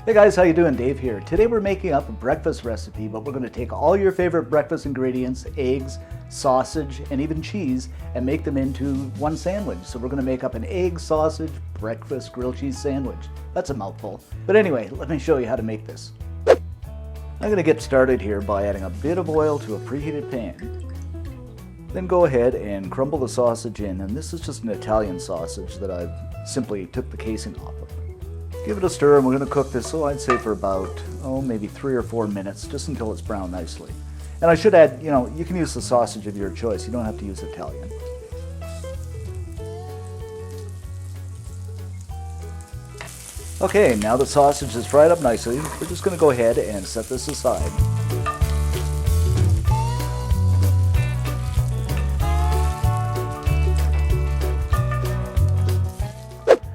Hey guys, how you doing? Dave here. Today we're making up a breakfast recipe, but we're going to take all your favorite breakfast ingredients, eggs, sausage, and even cheese, and make them into one sandwich. So we're going to make up an egg, sausage, breakfast grilled cheese sandwich. That's a mouthful. But anyway, let me show you how to make this. I'm going to get started here by adding a bit of oil to a preheated pan. Then go ahead and crumble the sausage in, and this is just an Italian sausage that I simply took the casing off of. Give it a stir, and we're going to cook this, I'd say for about, maybe 3 or 4 minutes, just until it's browned nicely. And I should add, you can use the sausage of your choice. You don't have to use Italian. Okay, now the sausage is fried up nicely. We're just going to go ahead and set this aside.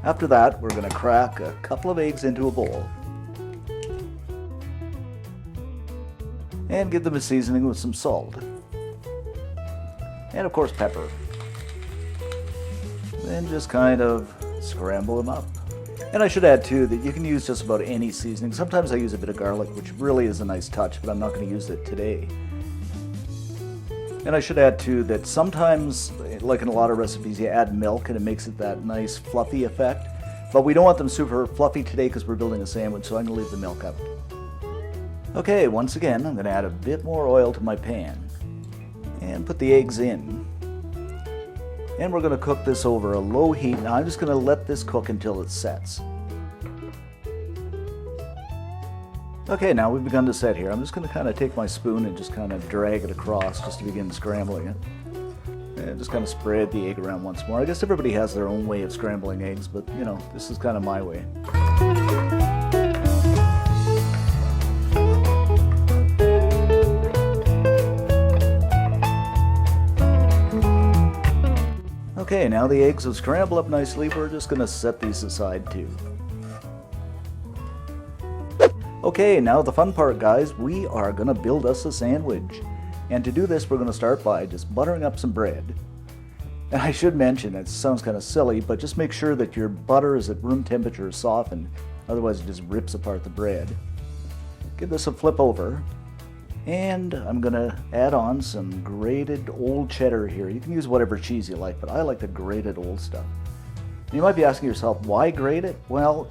After that, we're going to crack a couple of eggs into a bowl and give them a seasoning with some salt and of course pepper. Then just kind of scramble them up. And I should add too that you can use just about any seasoning. Sometimes I use a bit of garlic, which really is a nice touch, but I'm not going to use it today. And I should add too that sometimes, like in a lot of recipes, you add milk and it makes it that nice fluffy effect. But we don't want them super fluffy today because we're building a sandwich, so I'm going to leave the milk out. Okay, once again, I'm going to add a bit more oil to my pan and put the eggs in. And we're going to cook this over a low heat. Now I'm just going to let this cook until it sets. Okay, now we've begun to set here. I'm just going to kind of take my spoon and just kind of drag it across just to begin scrambling it. And just kind of spread the egg around once more. I guess everybody has their own way of scrambling eggs, but this is kind of my way. Okay, now the eggs have scrambled up nicely. We're just going to set these aside too. Okay, now the fun part, guys. We are going to build us a sandwich. And to do this, we're going to start by just buttering up some bread. And I should mention, it sounds kind of silly, but just make sure that your butter is at room temperature softened. Otherwise, it just rips apart the bread. Give this a flip over. And I'm going to add on some grated old cheddar here. You can use whatever cheese you like, but I like the grated old stuff. You might be asking yourself, why grate it? Well,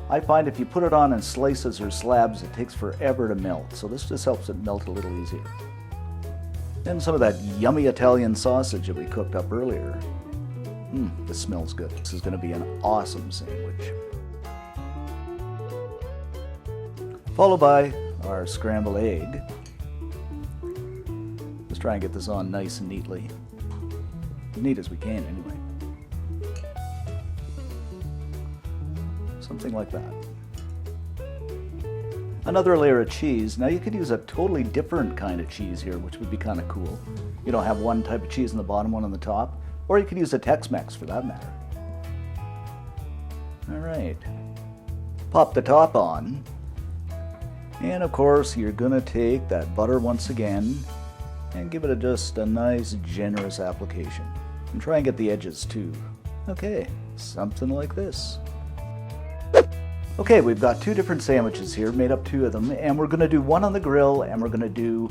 I find if you put it on in slices or slabs, it takes forever to melt. So this just helps it melt a little easier. And some of that yummy Italian sausage that we cooked up earlier. This smells good. This is going to be an awesome sandwich. Followed by our scrambled egg. Let's try and get this on nice and neatly. As neat as we can, anyway. Something like that. Another layer of cheese. Now you could use a totally different kind of cheese here, which would be kind of cool. You don't have one type of cheese on the bottom, one on the top. Or you could use a Tex Mex for that matter. Alright. Pop the top on. And of course you're going to take that butter once again and give it just a nice generous application. And try and get the edges too. Okay, something like this. Okay, we've got 2 different sandwiches here, made up 2 of them, and we're going to do one on the grill and we're going to do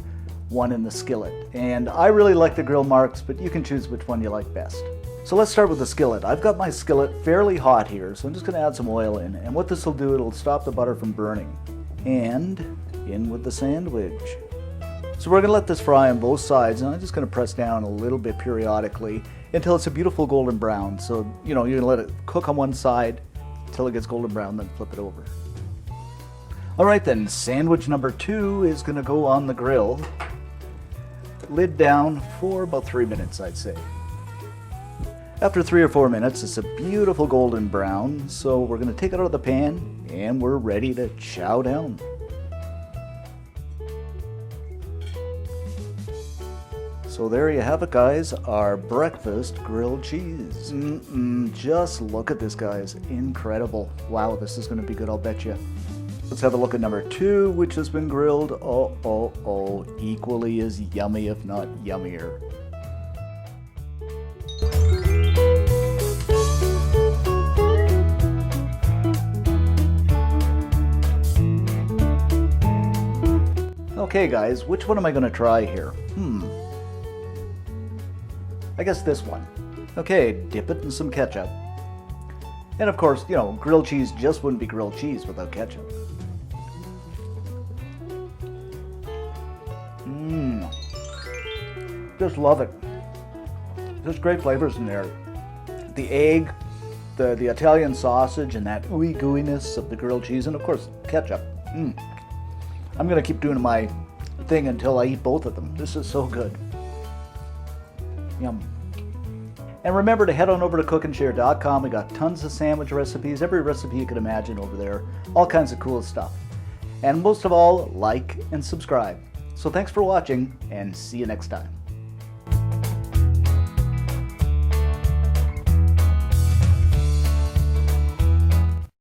one in the skillet. And I really like the grill marks, but you can choose which one you like best. So let's start with the skillet. I've got my skillet fairly hot here, so I'm just going to add some oil in, and what this will do, it'll stop the butter from burning. And in with the sandwich. So we're going to let this fry on both sides, and I'm just going to press down a little bit periodically until it's a beautiful golden brown. So, you're going to let it cook on one side until it gets golden brown, then flip it over. Alright then, sandwich number 2 is going to go on the grill. Lid down for about 3 minutes, I'd say. After 3 or 4 minutes, it's a beautiful golden brown, so we're going to take it out of the pan and we're ready to chow down. So there you have it, guys, our breakfast grilled cheese. Just look at this, guys. Incredible. Wow, this is going to be good, I'll bet you. Let's have a look at number 2, which has been grilled. Equally as yummy, if not yummier. Okay guys, which one am I going to try here? I guess this one. Okay, dip it in some ketchup. And of course, you know, grilled cheese just wouldn't be grilled cheese without ketchup. Just love it. There's great flavors in there. The egg, the Italian sausage, and that ooey gooiness of the grilled cheese, and of course, ketchup. I'm gonna keep doing my thing until I eat both of them. This is so good. Yum. And remember to head on over to cookandshare.com. We got tons of sandwich recipes, every recipe you could imagine over there, all kinds of cool stuff. And most of all, like and subscribe. So thanks for watching, and see you next time.